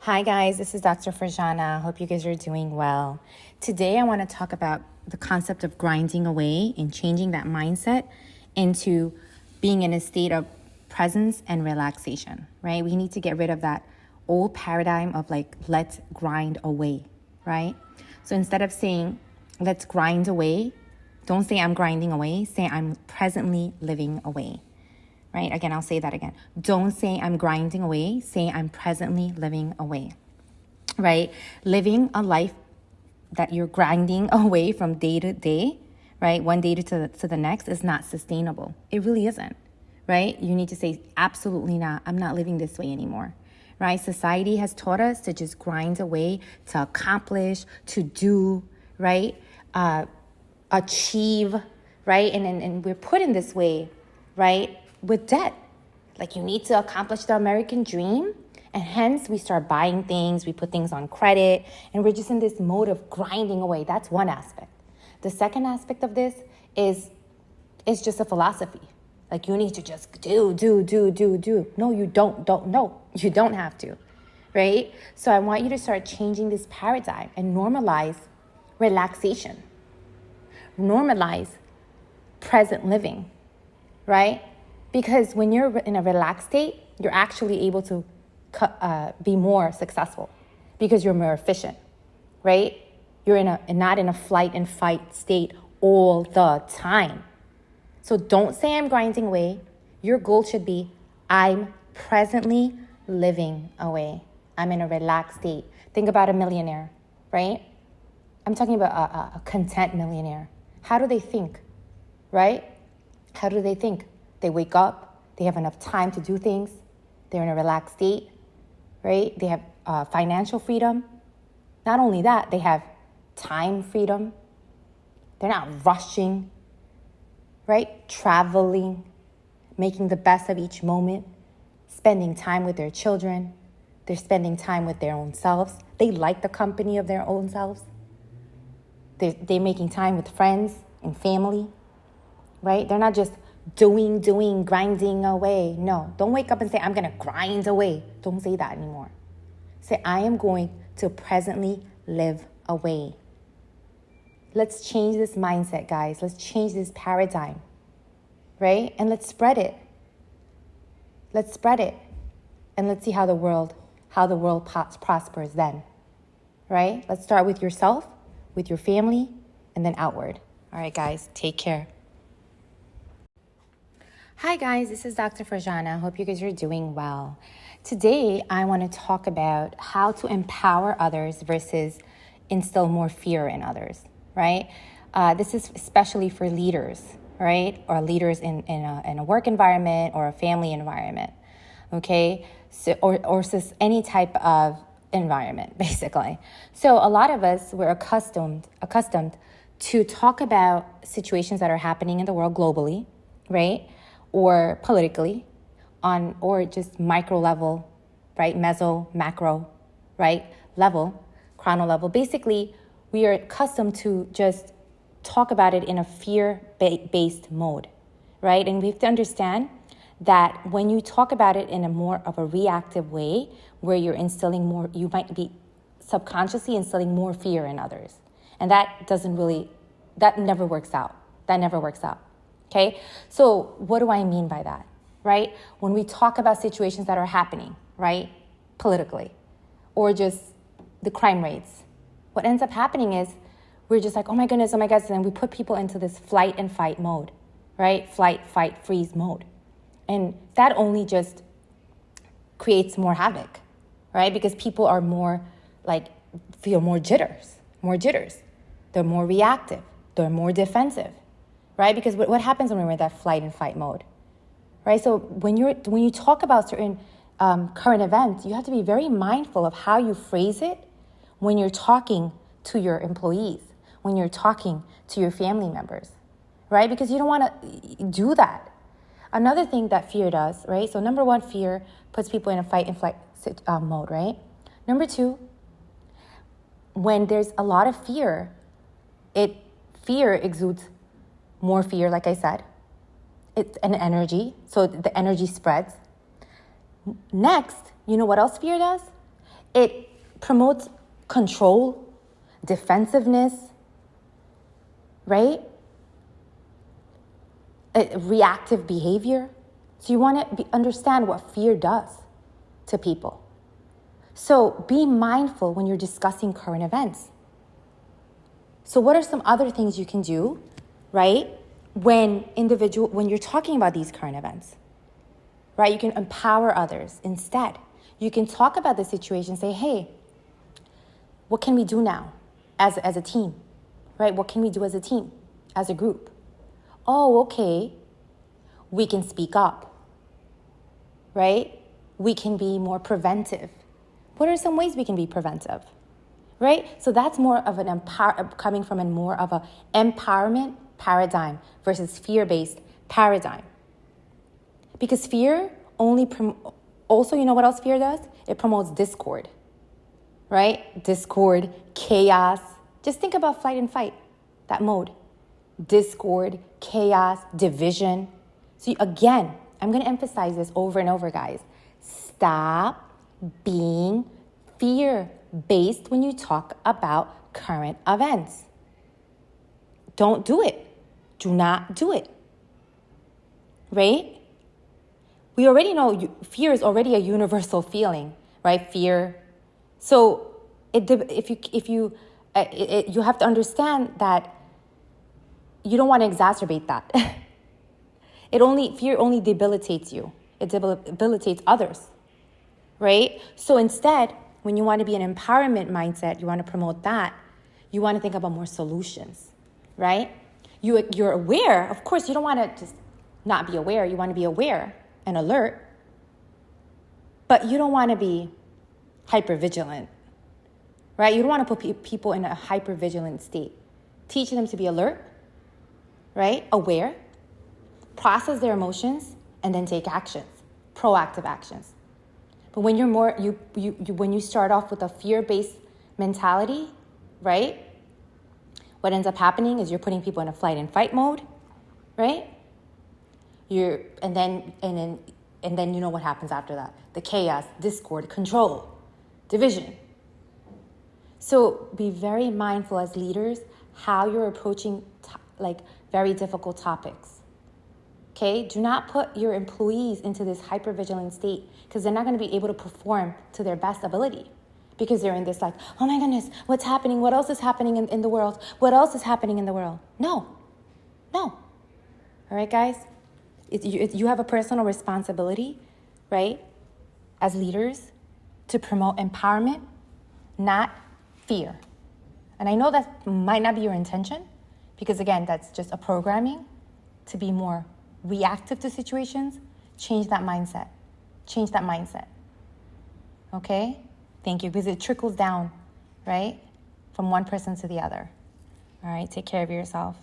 Hi guys, this is Dr. Farjana. Hope you guys are doing well. Today I want to talk about the concept of grinding away and changing that mindset into being in a state of presence and relaxation, right? We need to get rid of that old paradigm of let's grind away, right? So instead of saying, let's grind away, don't say I'm grinding away, say I'm presently living away. Right? Again, I'll say that again. Don't say I'm grinding away. Say I'm presently living away. Right? Living a life that you're grinding away from day to day, right? One day to the next is not sustainable. It really isn't. Right? You need to say, absolutely not. I'm not living this way anymore. Right? Society has taught us to just grind away, to accomplish, to do, right? Achieve, right? And we're put in this way, right? With debt. Like you need to accomplish the American dream. And hence we start buying things, we put things on credit, and we're just in this mode of grinding away. That's one aspect. The second aspect of this is just a philosophy. Like you need to just do. No, you don't. No, you don't have to, right? So I want you to start changing this paradigm and normalize relaxation. Normalize present living, right? Because when you're in a relaxed state, you're actually able to be more successful because you're more efficient, right? You're not in a flight and fight state all the time. So don't say I'm grinding away. Your goal should be I'm presently living away. I'm in a relaxed state. Think about a millionaire, right? I'm talking about a content millionaire. How do they think, right? How do they think? They wake up, they have enough time to do things, they're in a relaxed state, right? They have financial freedom. Not only that, they have time freedom. They're not rushing, right? Traveling, making the best of each moment, spending time with their children. They're spending time with their own selves. They like the company of their own selves. They're making time with friends and family, right? They're not just doing, grinding away. No, don't wake up and say, I'm going to grind away. Don't say that anymore. Say, I am going to presently live away. Let's change this mindset, guys. Let's change this paradigm, right? And let's spread it. Let's spread it. And let's see how the world prospers then, right? Let's start with yourself, with your family, and then outward. All right, guys, take care. Hi guys, this is Dr. Farjana. Hope you guys are doing well. Today, I want to talk about how to empower others versus instill more fear in others, right? This is especially for leaders, right? Or leaders in a work environment or a family environment, okay? So, or just any type of environment, basically. So a lot of us, we're accustomed to talk about situations that are happening in the world globally, right? Or politically, or just micro level, right? Meso, macro, right? Level, chrono level. Basically, we are accustomed to just talk about it in a fear-based mode, right? And we have to understand that when you talk about it in a more of a reactive way, where you're instilling more, you might be subconsciously instilling more fear in others. And that never works out. That never works out. Okay, so what do I mean by that, right? When we talk about situations that are happening, right, politically, or just the crime rates, what ends up happening is we're just like, oh my goodness, and then we put people into this flight and fight mode, right? Flight, fight, freeze mode. And that only just creates more havoc, right? Because people are feel more jitters. They're more reactive. They're more defensive. Right? Because what happens when we're in that flight and fight mode, right? So when you talk about certain current events, you have to be very mindful of how you phrase it when you're talking to your employees, when you're talking to your family members, right? Because you don't want to do that. Another thing that fear does, right? So number one, fear puts people in a fight and flight mode, right? Number two, when there's a lot of fear exudes more fear, like I said. It's an energy, so the energy spreads. Next, you know what else fear does? It promotes control, defensiveness, right? Reactive behavior. So you want to understand what fear does to people. So be mindful when you're discussing current events. So what are some other things you can do, right? When you're talking about these current events, right? You can empower others instead. You can talk about the situation, say, hey, what can we do now as a team, right? What can we do as a team, as a group? Oh, okay, we can speak up, right? We can be more preventive. What are some ways we can be preventive, right? So that's more of an coming from more of a empowerment paradigm versus fear-based paradigm. Because fear also, you know what else fear does? It promotes discord, right? Discord, chaos. Just think about flight and fight, that mode. Discord, chaos, division. So again, I'm going to emphasize this over and over, guys. Stop being fear-based when you talk about current events. Don't do it. Do not do it. Right? We already know fear is already a universal feeling, right? Fear. So you have to understand that you don't want to exacerbate that. Fear only debilitates you. It debilitates others, right? So instead, when you want to be an empowerment mindset, you want to promote that, you want to think about more solutions, right? You're aware. Of course, you don't want to just not be aware. You want to be aware and alert, but you don't want to be hypervigilant, right? You don't want to put people in a hypervigilant state. Teach them to be alert, right? Aware, process their emotions, and then take actions, proactive actions. But when you're more, when you start off with a fear-based mentality, right? What ends up happening is you're putting people in a flight and fight mode, right? And then you know what happens after that. The chaos, discord, control, division. So be very mindful as leaders how you're approaching very difficult topics. Okay? Do not put your employees into this hypervigilant state because they're not going to be able to perform to their best ability because they're in this oh my goodness, what's happening? What else is happening in the world? What else is happening in the world? No. All right, guys? You have a personal responsibility, right, as leaders to promote empowerment, not fear. And I know that might not be your intention because, again, that's just a programming to be more reactive to situations. Change that mindset. Okay? Thank you, because it trickles down, right, from one person to the other. All right, take care of yourself.